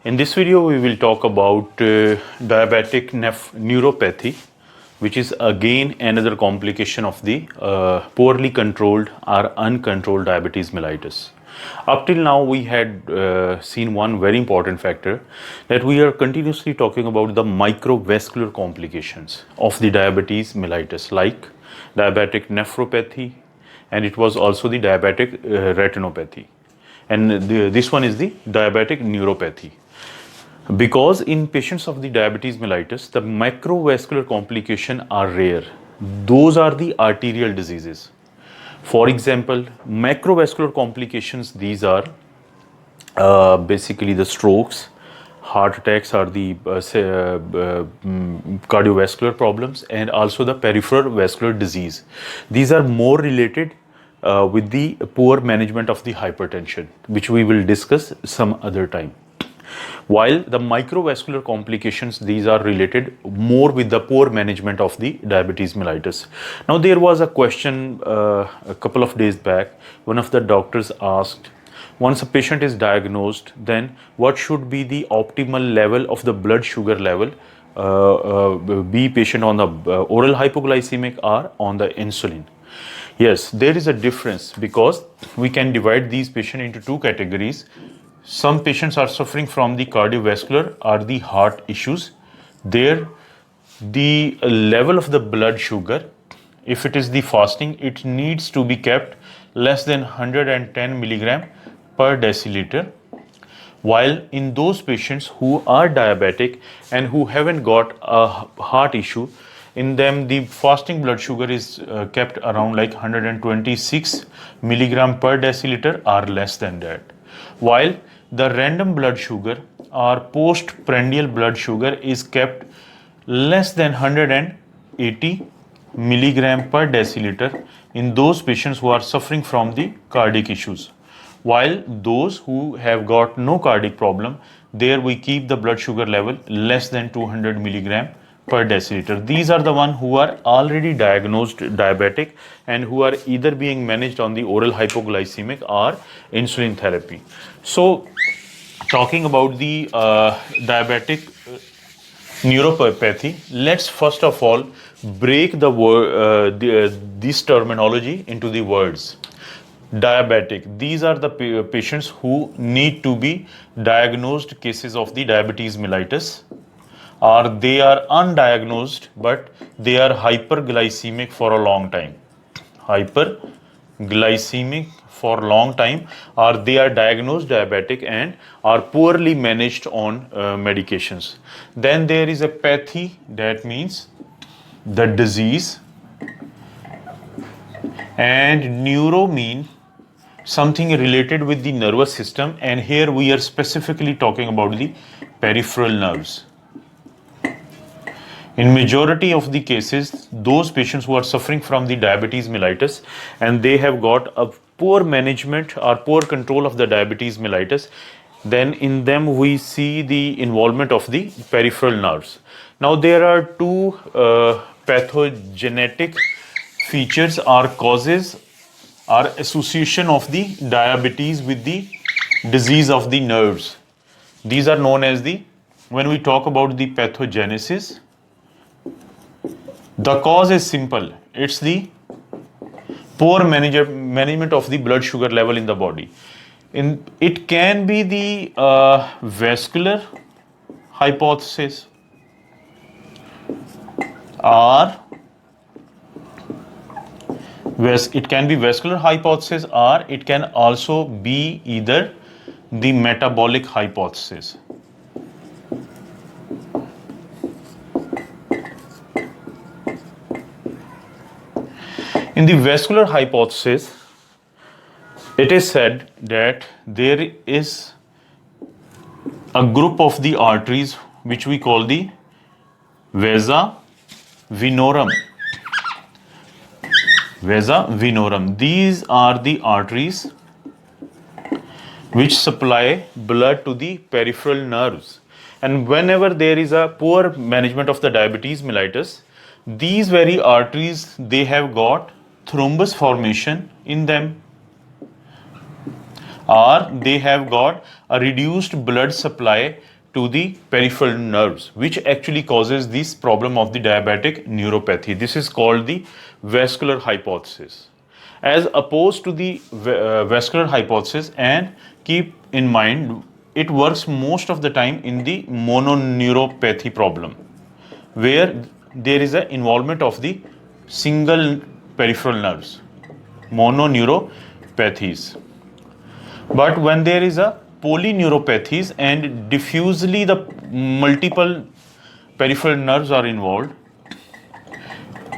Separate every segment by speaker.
Speaker 1: In this video, we will talk about diabetic neuropathy, which is again another complication of the poorly controlled or uncontrolled diabetes mellitus. Up till now, we had seen one very important factor, that we are continuously talking about the microvascular complications of the diabetes mellitus, like diabetic nephropathy, and it was also the diabetic retinopathy. And this one is the diabetic neuropathy. Because in patients of the diabetes mellitus, the macrovascular complications are rare. Those are the arterial diseases. For example, macrovascular complications, these are basically the strokes, heart attacks are the cardiovascular problems, and also the peripheral vascular disease. These are more related with the poor management of the hypertension, which we will discuss some other time. While the microvascular complications, these are related more with the poor management of the diabetes mellitus. Now, there was a question a couple of days back. One of the doctors asked, once a patient is diagnosed, then what should be the optimal level of the blood sugar level, be patient on the oral hypoglycemic or on the insulin? Yes, there is a difference, because we can divide these patients into two categories. Some patients are suffering from the cardiovascular or the heart issues. There, the level of the blood sugar, if it is the fasting, it needs to be kept less than 110 milligram per deciliter. While in those patients who are diabetic and who haven't got a heart issue, in them the fasting blood sugar is kept around like 126 milligram per deciliter or less than that. While the random blood sugar or postprandial blood sugar is kept less than 180 milligram per deciliter in those patients who are suffering from the cardiac issues. While those who have got no cardiac problem, there we keep the blood sugar level less than 200 milligram per deciliter. These are the ones who are already diagnosed diabetic and who are either being managed on the oral hypoglycemic or insulin therapy. So, talking about the diabetic neuropathy, let's first of all break this terminology into the words. Diabetic, these are the patients who need to be diagnosed cases of the diabetes mellitus, or they are undiagnosed but they are hyperglycemic for a long time. Hyperglycemic for a long time, or they are diagnosed diabetic and are poorly managed on medications. Then there is a pathy, that means the disease, and neuro mean something related with the nervous system, and here we are specifically talking about the peripheral nerves. In majority of the cases, those patients who are suffering from the diabetes mellitus and they have got a poor management or poor control of the diabetes mellitus, then in them we see the involvement of the peripheral nerves. Now, there are two pathogenetic features or causes or association of the diabetes with the disease of the nerves. These are known as the, when we talk about the pathogenesis, the cause is simple. It's the poor management of the blood sugar level in the body. It can be the vascular hypothesis, or it can be vascular hypothesis, or it can also be either the metabolic hypothesis. In the vascular hypothesis, it is said that there is a group of the arteries which we call the vasa venorum. Vasa venorum. These are the arteries which supply blood to the peripheral nerves. And whenever there is a poor management of the diabetes mellitus, these very arteries, they have got thrombus formation in them, or they have got a reduced blood supply to the peripheral nerves, which actually causes this problem of the diabetic neuropathy. This is called the vascular hypothesis. As opposed to the vascular hypothesis, and keep in mind it works most of the time in the mononeuropathy problem, where there is an involvement of the single peripheral nerves, mononeuropathies. But when there is a polyneuropathies and diffusely the multiple peripheral nerves are involved,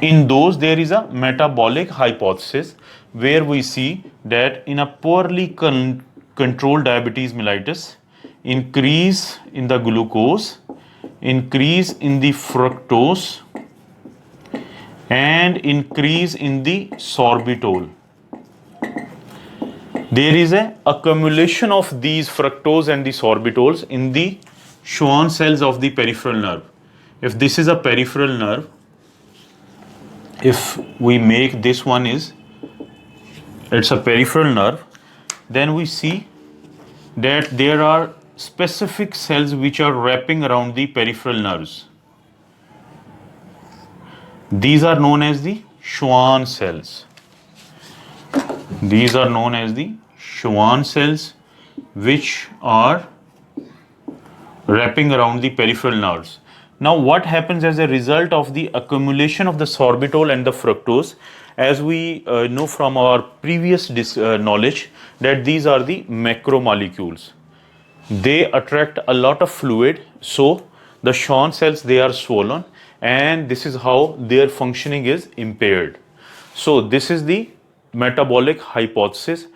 Speaker 1: in those there is a metabolic hypothesis, where we see that in a poorly controlled diabetes mellitus, increase in the glucose, increase in the fructose, and increase in the sorbitol. There is a accumulation of these fructose and the sorbitols in the Schwann cells of the peripheral nerve. If this is a peripheral nerve, if we make this one is, it's a peripheral nerve, then we see that there are specific cells which are wrapping around the peripheral nerves. These are known as the Schwann cells. These are known as the Schwann cells, which are wrapping around the peripheral nerves. Now, what happens as a result of the accumulation of the sorbitol and the fructose? As we know from our previous knowledge, that these are the macromolecules. They attract a lot of fluid, so the Schwann cells, they are swollen, and this is how their functioning is impaired. So this is the metabolic hypothesis.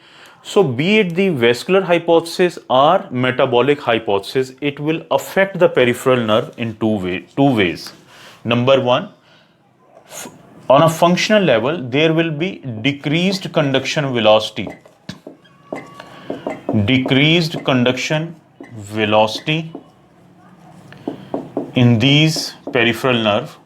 Speaker 1: So be it the vascular hypothesis or metabolic hypothesis, it will affect the peripheral nerve in two ways. Number one, on a functional level, there will be decreased conduction velocity. Decreased conduction velocity in these peripheral nerve.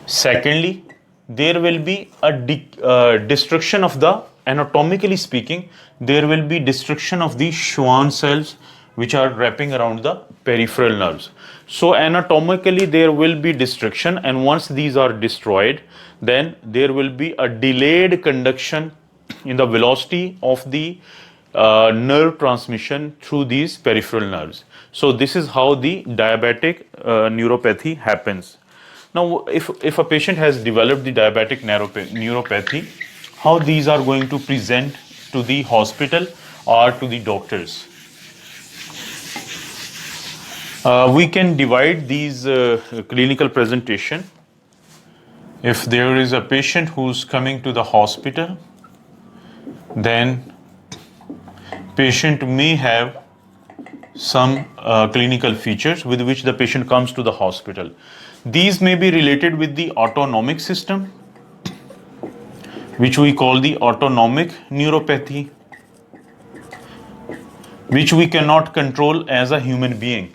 Speaker 1: Secondly, there will be a destruction of the, anatomically speaking, there will be destruction of the Schwann cells which are wrapping around the peripheral nerves. So anatomically there will be destruction, and once these are destroyed, then there will be a delayed conduction in the velocity of the nerve transmission through these peripheral nerves. So this is how the diabetic neuropathy happens. Now, if a patient has developed the diabetic neuropathy, how these are going to present to the hospital or to the doctors? We can divide these clinical presentation. If there is a patient who's coming to the hospital, then patient may have some clinical features with which the patient comes to the hospital. These may be related with the autonomic system, which we call the autonomic neuropathy, which we cannot control as a human being.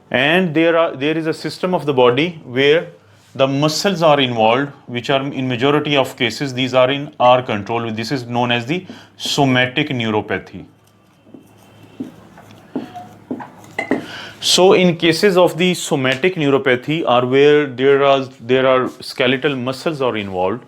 Speaker 1: And there is a system of the body where the muscles are involved, which are in majority of cases, these are in our control. This is known as the somatic neuropathy. So in cases of the somatic neuropathy, or where there are skeletal muscles are involved,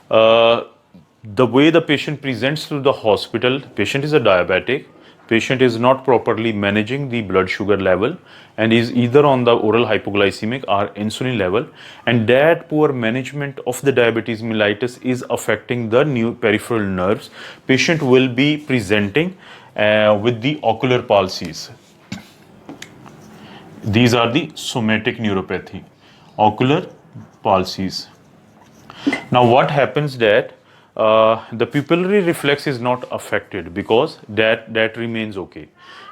Speaker 1: the way the patient presents to the hospital, patient is a diabetic, patient is not properly managing the blood sugar level and is either on the oral hypoglycemic or insulin level, and that poor management of the diabetes mellitus is affecting the peripheral nerves. Patient will be presenting with the ocular palsies. These are the somatic neuropathy, ocular palsies. Now what happens that the pupillary reflex is not affected because that remains okay.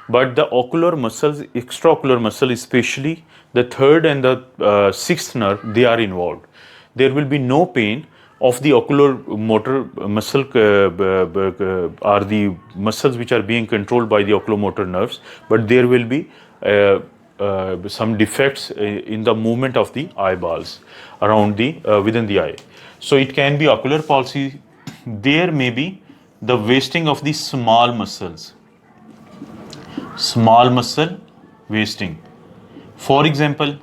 Speaker 1: But the ocular muscles, extraocular muscle, especially the third and the sixth nerve, they are involved. There will be no pain of the ocular motor muscle are the muscles which are being controlled by the oculomotor nerves, but there will be some defects in the movement of the eyeballs around the within the eye. So it can be ocular palsy. There may be the wasting of the small muscles. Small muscle wasting. For example,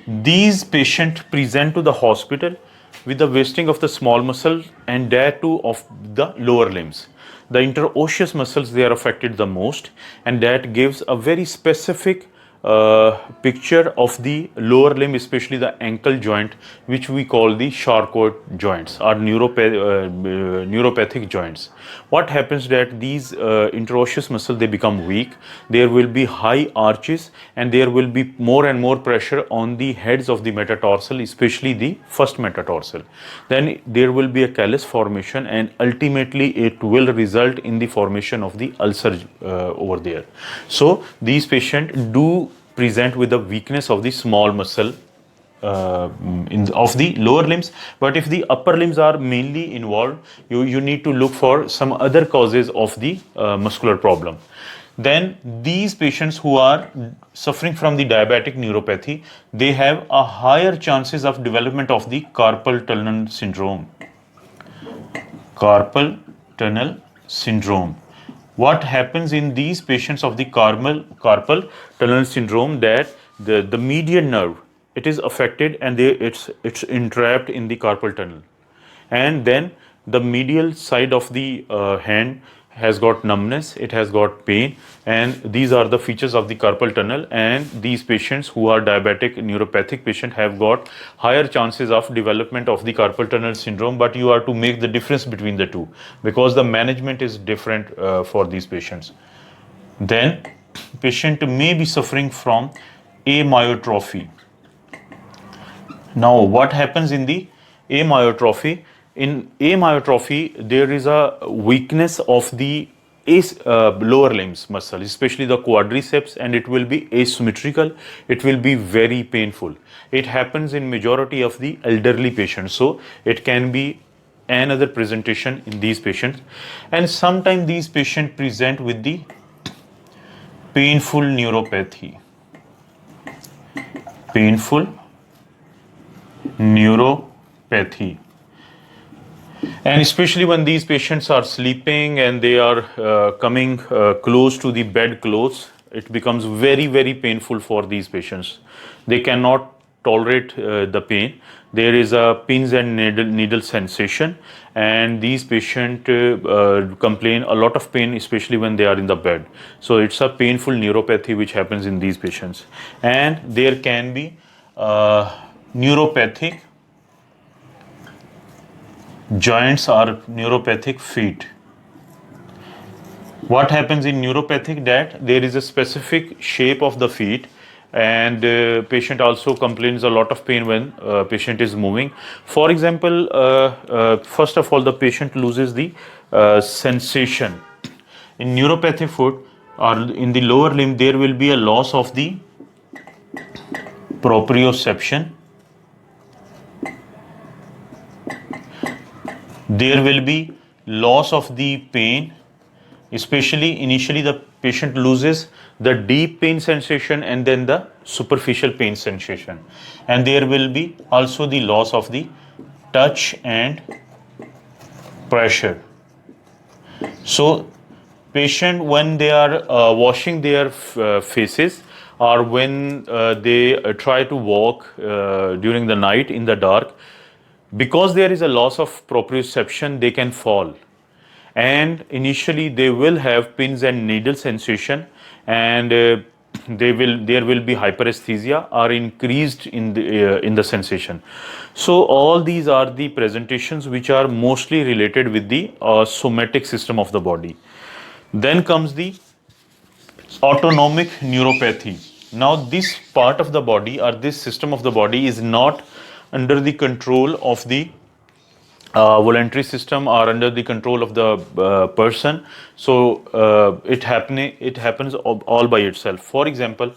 Speaker 1: these patients present to the hospital with the wasting of the small muscle and that too of the lower limbs. The interosseous muscles, they are affected the most, and that gives a very specific picture of the lower limb, especially the ankle joint, which we call the Charcot joints or neuropathic joints. What happens that these interosseous muscles, they become weak. There will be high arches and there will be more and more pressure on the heads of the metatarsal, especially the first metatarsal. Then there will be a callus formation, and ultimately it will result in the formation of the ulcer over there. So these patients do present with the weakness of the small muscle of the lower limbs. But if the upper limbs are mainly involved, you need to look for some other causes of the muscular problem. Then these patients who are suffering from the diabetic neuropathy, they have a higher chances of development of the carpal tunnel syndrome. Carpal tunnel syndrome. What happens in these patients of the carpal tunnel syndrome, that the median nerve, it is affected and it's entrapped in the carpal tunnel, and then the medial side of the hand has got numbness, it has got pain, and these are the features of the carpal tunnel. And these patients who are diabetic neuropathic patient have got higher chances of development of the carpal tunnel syndrome. But you are to make the difference between the two, because the management is different for these patients. Then patient may be suffering from amyotrophy. Now what happens in the amyotrophy? In amyotrophy, there is a weakness of the lower limbs muscle, especially the quadriceps, and it will be asymmetrical. It will be very painful. It happens in majority of the elderly patients, so it can be another presentation in these patients. And sometimes these patients present with the painful neuropathy. Painful neuropathy. And especially when these patients are sleeping and they are coming close to the bed clothes, it becomes very, very painful for these patients. They cannot tolerate the pain. There is a pins and needle sensation, and these patients complain a lot of pain, especially when they are in the bed. So it's a painful neuropathy which happens in these patients. And there can be neuropathic joints or neuropathic feet. What happens in neuropathic, that there is a specific shape of the feet, and patient also complains a lot of pain when patient is moving. For example, first of all, the patient loses the sensation. In neuropathic foot or in the lower limb, there will be a loss of the proprioception. There will be loss of the pain, especially initially the patient loses the deep pain sensation and then the superficial pain sensation. And there will be also the loss of the touch and pressure. So patient, when they are washing their faces, or when they try to walk during the night in the dark, because there is a loss of proprioception, they can fall. And initially they will have pins and needle sensation, and there will be hyperesthesia or increased in the sensation. So all these are the presentations which are mostly related with the somatic system of the body. Then comes the autonomic neuropathy. Now this part of the body or this system of the body is not under the control of the voluntary system or under the control of the person. So it happens all by itself. For example,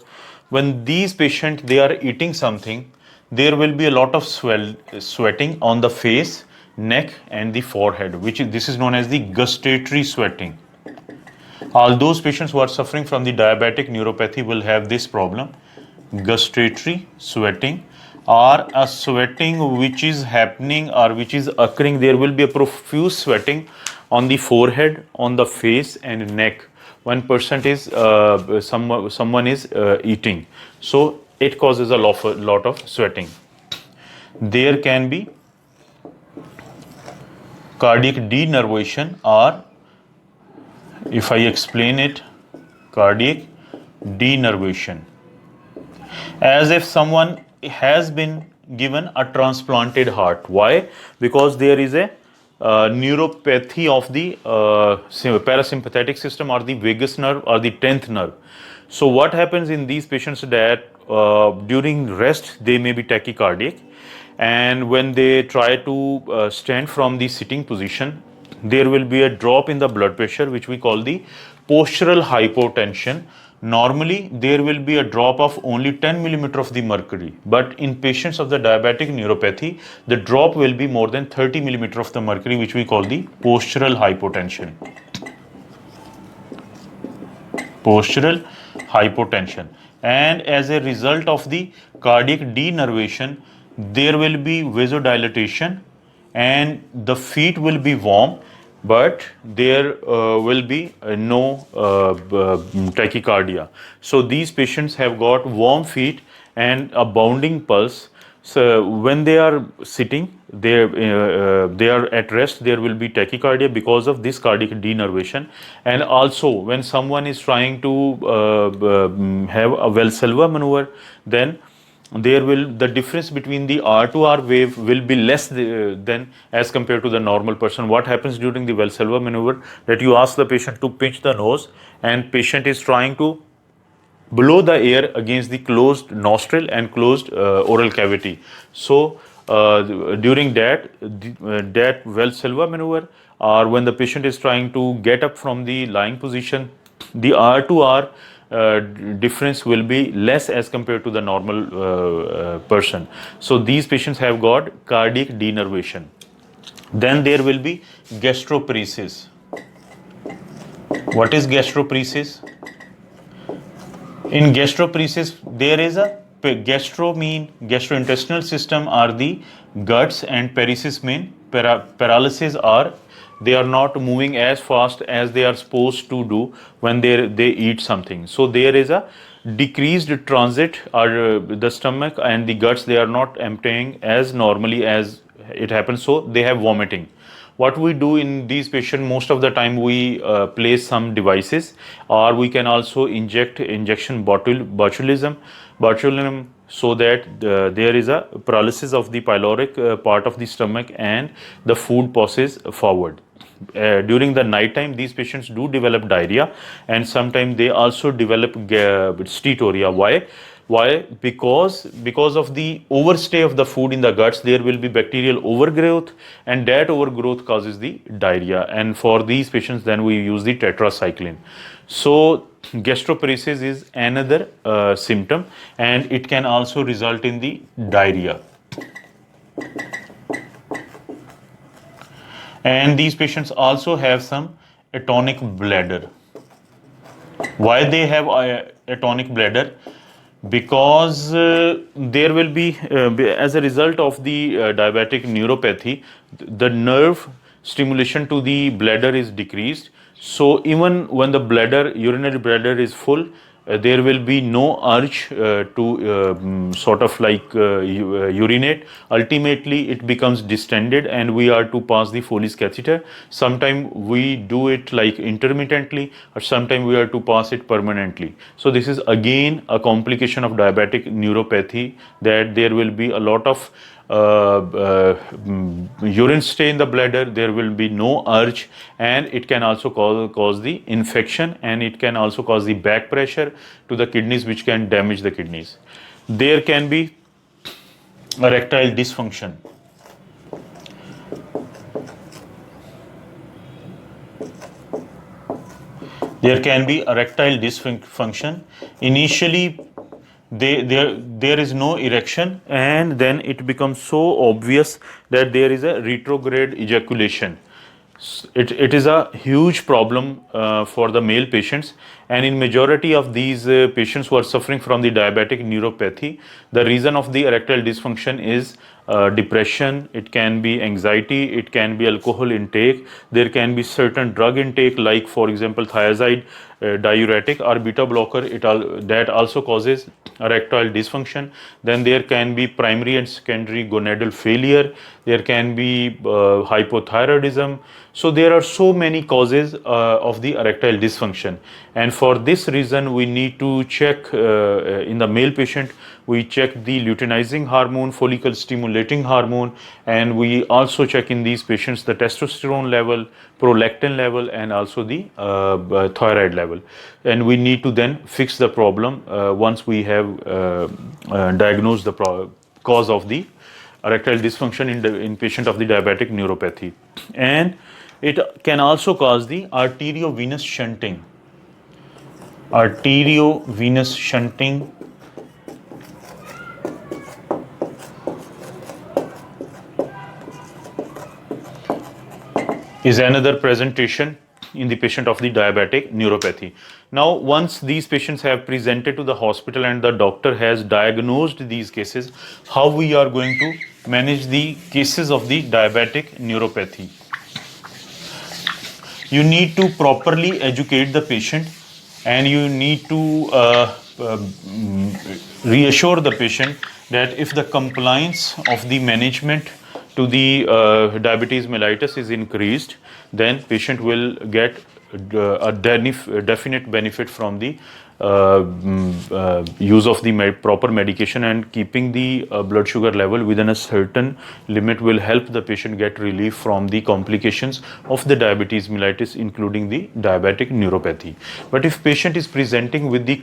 Speaker 1: when these patients, they are eating something, there will be a lot of sweating on the face, neck and the forehead, this is known as the gustatory sweating. All those patients who are suffering from the diabetic neuropathy will have this problem, gustatory sweating, or a sweating which is happening or which is occurring. There will be a profuse sweating on the forehead, on the face and neck when person is someone is eating. So it causes lot of sweating. There can be cardiac denervation, or if I explain it, cardiac denervation, as if someone has been given a transplanted heart. Why? Because there is a neuropathy of the parasympathetic system, or the vagus nerve, or the 10th nerve. So what happens in these patients that during rest they may be tachycardic, and when they try to stand from the sitting position, there will be a drop in the blood pressure, which we call the postural hypotension. Normally there will be a drop of only 10 millimeter of the mercury, but in patients of the diabetic neuropathy the drop will be more than 30 millimeter of the mercury, which we call the postural hypotension. Postural hypotension. And as a result of the cardiac denervation, there will be vasodilatation and the feet will be warm, but there will be no tachycardia. So these patients have got warm feet and a bounding pulse. So when they are sitting, they are at rest, there will be tachycardia because of this cardiac denervation. And also when someone is trying to have a Valsalva maneuver, then there will the difference between the R to R wave will be less than as compared to the normal person. What happens during the Valsalva maneuver, that you ask the patient to pinch the nose, and patient is trying to blow the air against the closed nostril and closed oral cavity. So during that Valsalva maneuver, or when the patient is trying to get up from the lying position, the R to R difference will be less as compared to the normal person. So these patients have got cardiac denervation. Then there will be gastroparesis. What is gastroparesis? In gastroparesis, there is a gastrointestinal system are the guts, and paresis mean paralysis, are they are not moving as fast as they are supposed to do when they eat something. So there is a decreased transit, or the stomach and the guts, they are not emptying as normally as it happens, so they have vomiting. What we do in these patients, most of the time we place some devices, or we can also inject botulism, so that there is a paralysis of the pyloric part of the stomach and the food passes forward. During the night time, these patients do develop diarrhea, and sometimes they also develop steatorrhea. Why? Because of the overstay of the food in the guts, there will be bacterial overgrowth, and that overgrowth causes the diarrhea. And for these patients, then we use the tetracycline. So gastroparesis is another symptom, and it can also result in the diarrhea. And these patients also have some atonic bladder. Why they have atonic bladder? Because there will be as a result of the diabetic neuropathy, the nerve stimulation to the bladder is decreased. So even when the urinary bladder is full, there will be no urge to sort of like urinate. Ultimately it becomes distended, and we are to pass the Foley's catheter. Sometimes we do it like intermittently, or sometimes we are to pass it permanently. So this is again a complication of diabetic neuropathy, that there will be a lot of urine stay in the bladder, there will be no urge, and it can also cause the infection, and it can also cause the back pressure to the kidneys, which can damage the kidneys. There can be erectile dysfunction. There can be erectile dysfunction. Initially there is no erection, and then it becomes so obvious that there is a retrograde ejaculation. It is a huge problem for the male patients, and in majority of these patients who are suffering from the diabetic neuropathy, the reason of the erectile dysfunction is depression, it can be anxiety, it can be alcohol intake, there can be certain drug intake like for example thiazide, diuretic or beta blocker, that also causes erectile dysfunction. Then there can be primary and secondary gonadal failure, there can be hypothyroidism. So there are so many causes of the erectile dysfunction, and for this reason we need to check in the male patient, we check the luteinizing hormone, follicle stimulating hormone, and we also check in these patients the testosterone level, prolactin level, and also the thyroid level. And we need to then fix the problem once we have diagnosed the cause of the erectile dysfunction in patient of the diabetic neuropathy. And it can also cause the arteriovenous shunting. Arteriovenous shunting is another presentation in the patient of the diabetic neuropathy. Now, once these patients have presented to the hospital and the doctor has diagnosed these cases, how we are going to manage the cases of the diabetic neuropathy? You need to properly educate the patient, and you need to reassure the patient that if the compliance of the management to the diabetes mellitus is increased, then patient will get a definite benefit from the use of the proper medication, and keeping the blood sugar level within a certain limit will help the patient get relief from the complications of the diabetes mellitus, including the diabetic neuropathy. But if patient is presenting with the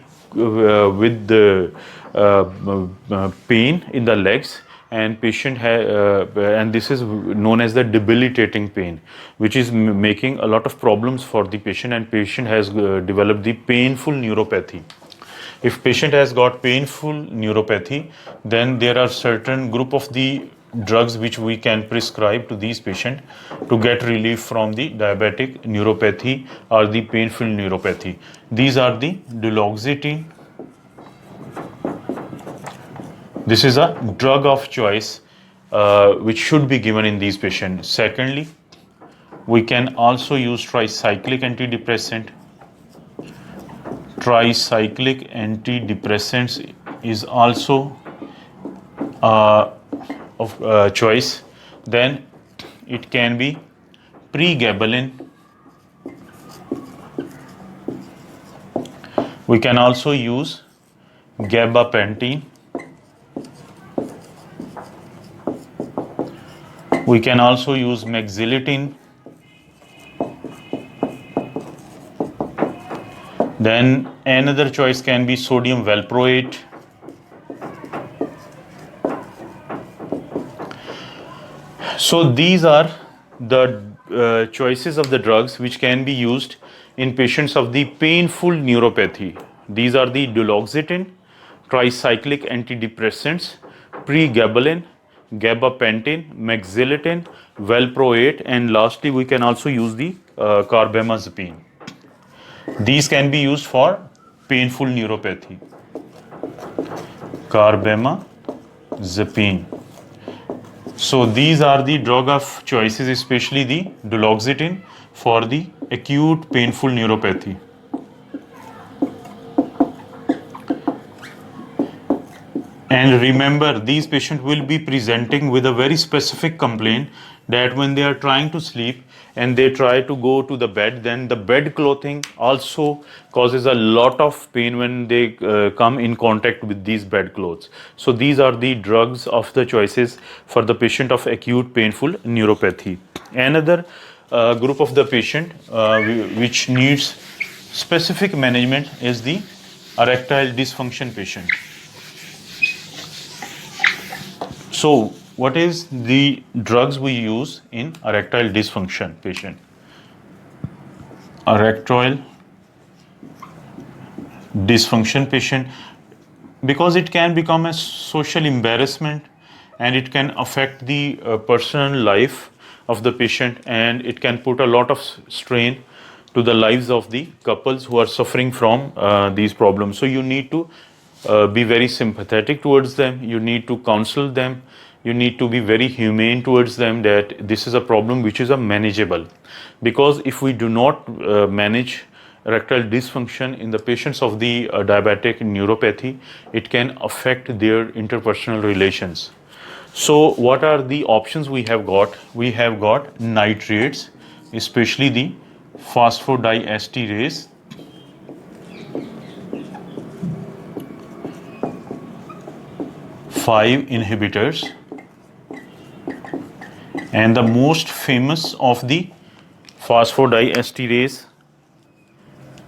Speaker 1: pain in the legs, and patient and this is known as the debilitating pain, which is making a lot of problems for the patient, and patient has developed the painful neuropathy. If patient has got painful neuropathy, then there are certain group of the drugs which we can prescribe to these patients to get relief from the diabetic neuropathy or the painful neuropathy. These are the duloxetine. This is a drug of choice which should be given in these patients. Secondly, we can also use tricyclic antidepressant. Tricyclic antidepressants is also of choice. Then it can be pregabalin. We can also use gabapentin. We can also use mexiletine. Then another choice can be sodium valproate. So these are the choices of the drugs which can be used in patients of the painful neuropathy. These are the duloxetine, tricyclic antidepressants, pregabalin, gabapentin, mexiletine, valproate, and lastly we can also use the carbamazepine. These can be used for painful neuropathy. Carbamazepine. So these are the drug of choices, especially the duloxetine for the acute painful neuropathy. And remember, these patients will be presenting with a very specific complaint that when they are trying to sleep and they try to go to the bed, then the bed clothing also causes a lot of pain when they come in contact with these bed clothes. So these are the drugs of the choices for the patient of acute painful neuropathy. Another group of the patient which needs specific management is the erectile dysfunction patient. So, what is the drugs we use in erectile dysfunction patient? Erectile dysfunction patient, because it can become a social embarrassment and it can affect the personal life of the patient, and it can put a lot of strain to the lives of the couples who are suffering from these problems. So you need to be very sympathetic towards them, you need to counsel them, you need to be very humane towards them, that this is a problem which is a manageable. Because if we do not manage erectile dysfunction in the patients of the diabetic neuropathy, it can affect their interpersonal relations. So what are the options we have got? We have got nitrates, especially the phosphodiesterase, five inhibitors, and the most famous of the phosphodiesterase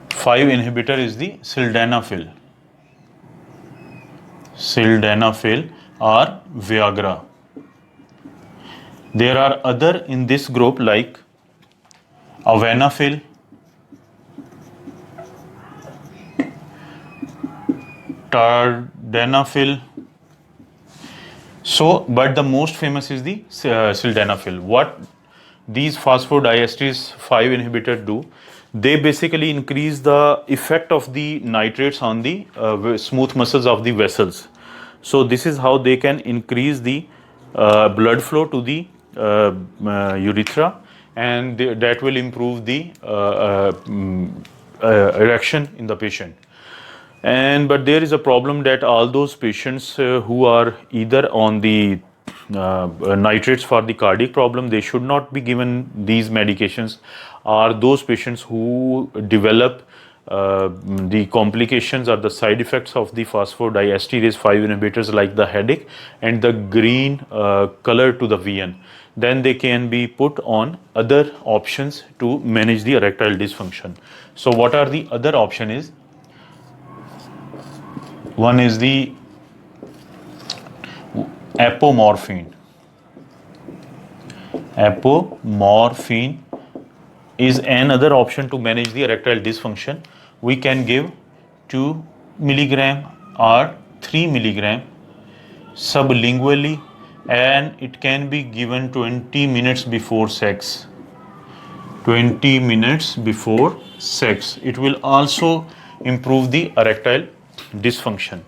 Speaker 1: 5 inhibitor is the sildenafil. Sildenafil or Viagra. There are other in this group like avanafil, tardanafil. So, but the most famous is the sildenafil. What these phosphodiesterase 5 inhibitors do, they basically increase the effect of the nitrates on the smooth muscles of the vessels. So this is how they can increase the blood flow to the urethra, and that will improve the erection in the patient. And but there is a problem that all those patients who are either on the nitrates for the cardiac problem, they should not be given these medications, are those patients who develop the complications or the side effects of the phosphodiesterase 5 inhibitors, like the headache and the green color to the VN. Then they can be put on other options to manage the erectile dysfunction. So what are the other option is? One is the apomorphine. Apomorphine is another option to manage the erectile dysfunction. We can give 2 milligram or 3 milligram sublingually, and it can be given 20 minutes before sex. 20 minutes before sex. It will also improve the erectile dysfunction.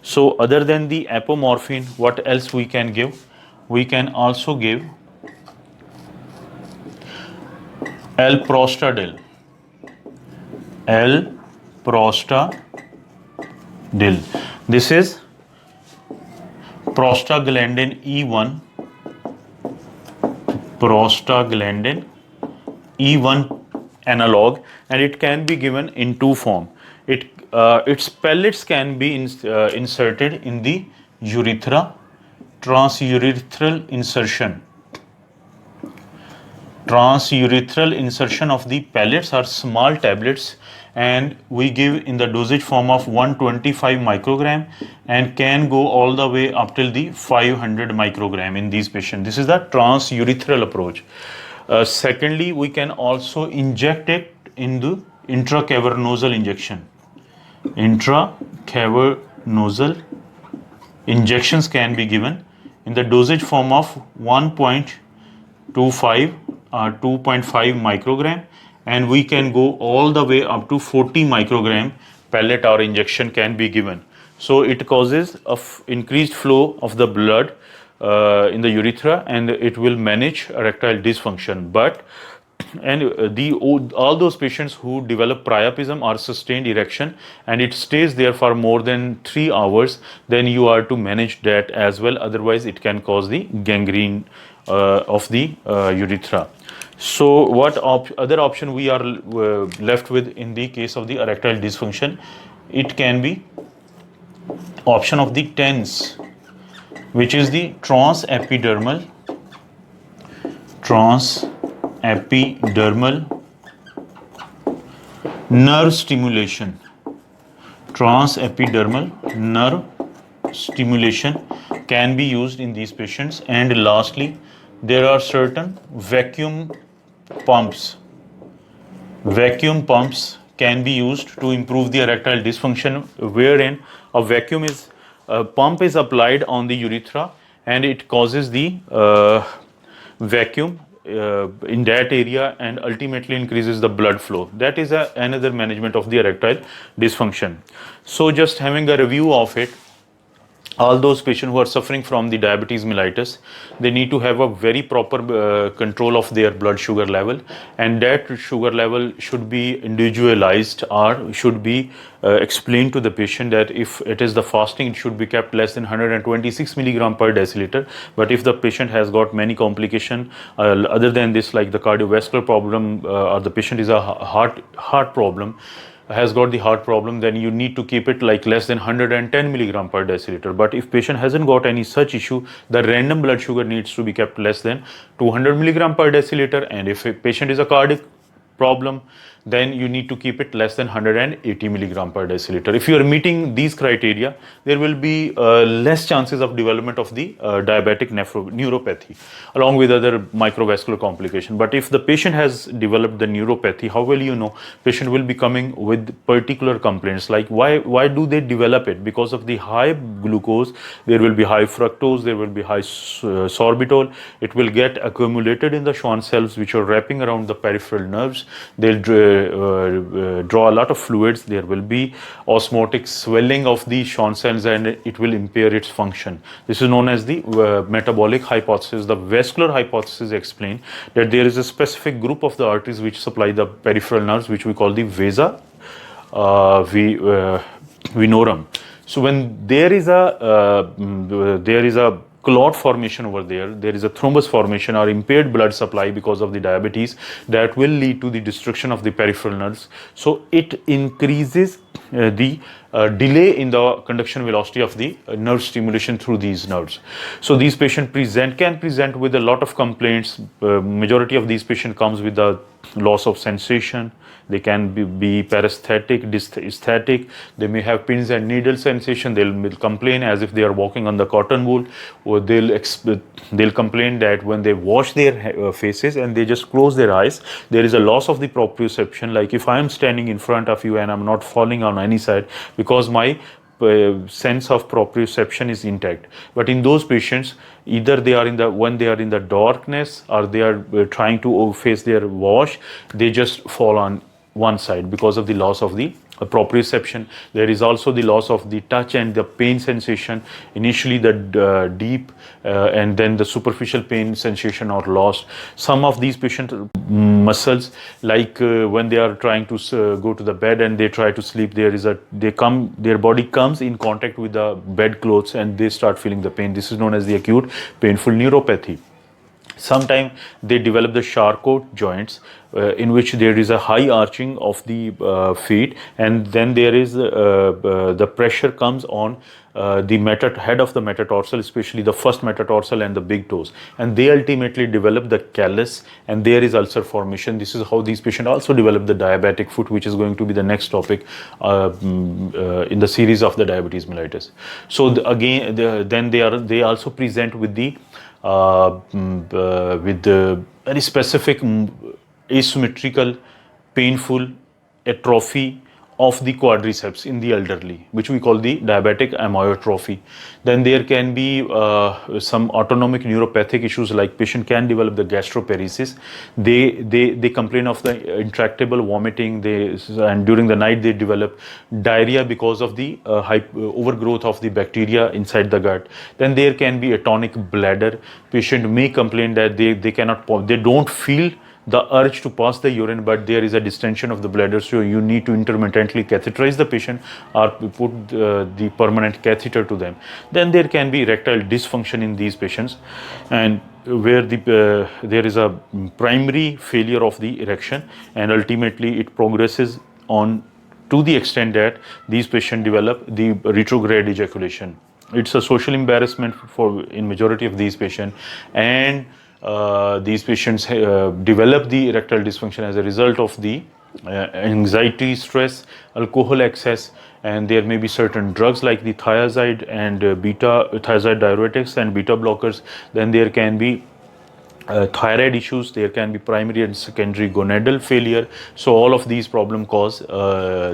Speaker 1: So other than the apomorphine, what else we can give? We can also give L-prostadil. L-prostadil. This is prostaglandin E1. Prostaglandin E1 analog, and it can be given in two form. Its pellets can be inserted in the urethra, transurethral insertion. Transurethral insertion of the pellets are small tablets, and we give in the dosage form of 125 microgram and can go all the way up till the 500 microgram in these patients. This is the transurethral approach. Secondly, we can also inject it in the intracavernosal injection. Intracavernosal injections can be given in the dosage form of 1.25 or 2.5 microgram, and we can go all the way up to 40 microgram pellet or injection can be given. So it causes increased flow of the blood in the urethra, and it will manage erectile dysfunction. But all those patients who develop priapism or sustained erection and it stays there for more than 3 hours, then you are to manage that as well, otherwise it can cause the gangrene of the urethra. So what other option we are left with in the case of the erectile dysfunction? It can be option of the TENS, which is the transepidermal nerve stimulation. Transepidermal nerve stimulation can be used in these patients. And lastly, there are certain vacuum pumps. Vacuum pumps can be used to improve the erectile dysfunction, wherein a pump is applied on the urethra and it causes the vacuum in that area and ultimately increases the blood flow. That is another management of the erectile dysfunction. So just having a review of it, all those patients who are suffering from the diabetes mellitus, they need to have a very proper control of their blood sugar level, and that sugar level should be individualized or should be explained to the patient that if it is the fasting, it should be kept less than 126 milligram per deciliter. But if the patient has got many complication other than this, like the cardiovascular problem, or the patient is a heart problem, has got the heart problem, then you need to keep it like less than 110 milligram per deciliter. But if patient hasn't got any such issue, the random blood sugar needs to be kept less than 200 milligram per deciliter. And if a patient is a cardiac problem, then you need to keep it less than 180 milligram per deciliter. If you are meeting these criteria, there will be less chances of development of the diabetic neuropathy along with other microvascular complication. But if the patient has developed the neuropathy, how will you know? Patient will be coming with particular complaints like why do they develop it? Because of the high glucose, there will be high fructose, there will be high sorbitol. It will get accumulated in the Schwann cells which are wrapping around the peripheral nerves. They'll draw a lot of fluids. There will be osmotic swelling of the Schwann cells and it will impair its function. This is known as the metabolic hypothesis. The vascular hypothesis explains that there is a specific group of the arteries which supply the peripheral nerves, which we call the vasa venorum. So when there is a clot formation over there is a thrombus formation or impaired blood supply because of the diabetes, that will lead to the destruction of the peripheral nerves. So it increases the delay in the conduction velocity of the nerve stimulation through these nerves. So these patients can present with a lot of complaints. Majority of these patients comes with the loss of sensation. They can be paresthetic, dysesthetic. They may have pins and needle sensation. They'll complain as if they are walking on the cotton wool, or they'll complain that when they wash their faces and they just close their eyes, there is a loss of the proprioception. Like if I am standing in front of you and I'm not falling on any side because my sense of proprioception is intact. But in those patients, either when they are in the darkness or they are trying to face their wash, they just fall on one side because of the loss of the proprioception. There is also the loss of the touch and the pain sensation. Initially the deep and then the superficial pain sensation are lost. Some of these patient muscles, like when they are trying to go to the bed and they try to sleep, their body comes in contact with the bedclothes and they start feeling the pain. This is known as the acute painful neuropathy. Sometimes they develop the Charcot joints, in which there is a high arching of the feet, and then there is the pressure comes on the head of the metatarsal, especially the first metatarsal and the big toes, and they ultimately develop the callus, and there is ulcer formation. This is how these patients also develop the diabetic foot, which is going to be the next topic in the series of the diabetes mellitus. So then they also present with the very specific asymmetrical painful atrophy of the quadriceps in the elderly, which we call the diabetic amyotrophy. Then there can be some autonomic neuropathic issues, like patient can develop the gastroparesis. They complain of the intractable vomiting, and during the night they develop diarrhea because of the overgrowth of the bacteria inside the gut. Then there can be atonic bladder. Patient may complain that they don't feel the urge to pass the urine, but there is a distension of the bladder, so you need to intermittently catheterize the patient or put the permanent catheter to them. Then there can be erectile dysfunction in these patients, and where there is a primary failure of the erection, and ultimately it progresses on to the extent that these patients develop the retrograde ejaculation. It's a social embarrassment in majority of these patients, and these patients develop the erectile dysfunction as a result of the anxiety, stress, alcohol excess, and there may be certain drugs like the thiazide and thiazide diuretics and beta blockers. Then there can be thyroid issues, there can be primary and secondary gonadal failure. So all of these problems cause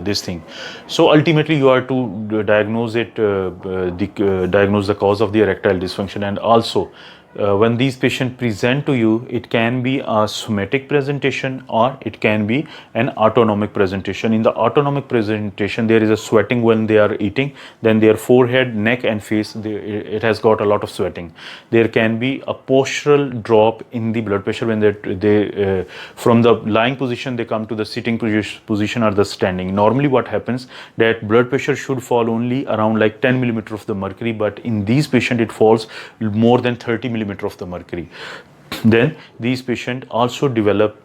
Speaker 1: this thing. So ultimately you are to diagnose the cause of the erectile dysfunction, and also when these patients present to you, it can be a somatic presentation or it can be an autonomic presentation. In the autonomic presentation, there is a sweating when they are eating, then their forehead, neck and face, it has got a lot of sweating. There can be a postural drop in the blood pressure when they from the lying position they come to the sitting position or the standing. Normally what happens, that blood pressure should fall only around like 10 millimeter of the mercury, but in these patients it falls more than 30 millimeter of the mercury. Then these patients also develop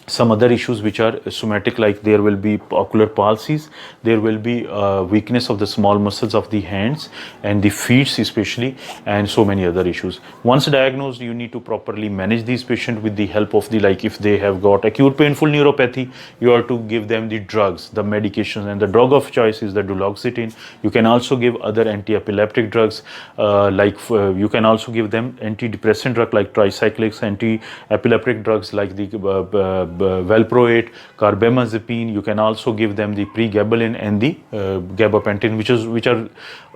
Speaker 1: some other issues which are somatic, like there will be ocular palsies, there will be weakness of the small muscles of the hands and the feet especially, and so many other issues. Once diagnosed, you need to properly manage these patients with the help of the, like if they have got acute painful neuropathy, you are to give them the drugs, the medications, and the drug of choice is the duloxetine. You can also give other anti-epileptic drugs, you can also give them antidepressant drug like tricyclics, anti-epileptic drugs like the valproate, carbamazepine. You can also give them the pregabalin and the gabapentin, which are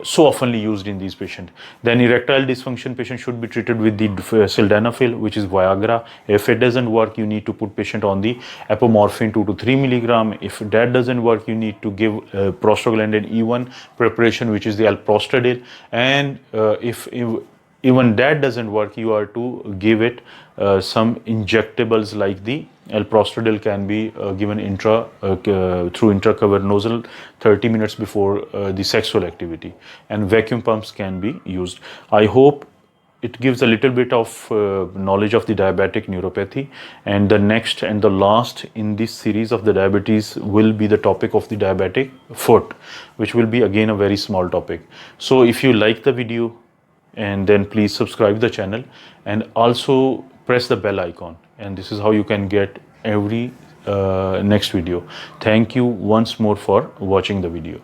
Speaker 1: so oftenly used in these patients. Then erectile dysfunction patient should be treated with the sildenafil, which is Viagra. If it doesn't work, you need to put patient on the apomorphine 2 to 3 milligram. If that doesn't work, you need to give prostaglandin E1 preparation, which is the alprostadil. And if even that doesn't work, you are to give it some injectables like the alprostadil can be given through intracavernosal 30 minutes before the sexual activity, and vacuum pumps can be used. I hope it gives a little bit of knowledge of the diabetic neuropathy, and the next and the last in this series of the diabetes will be the topic of the diabetic foot, which will be again a very small topic. So if you like the video, and then please subscribe the channel and also press the bell icon, and this is how you can get every next video. Thank you once more for watching the video.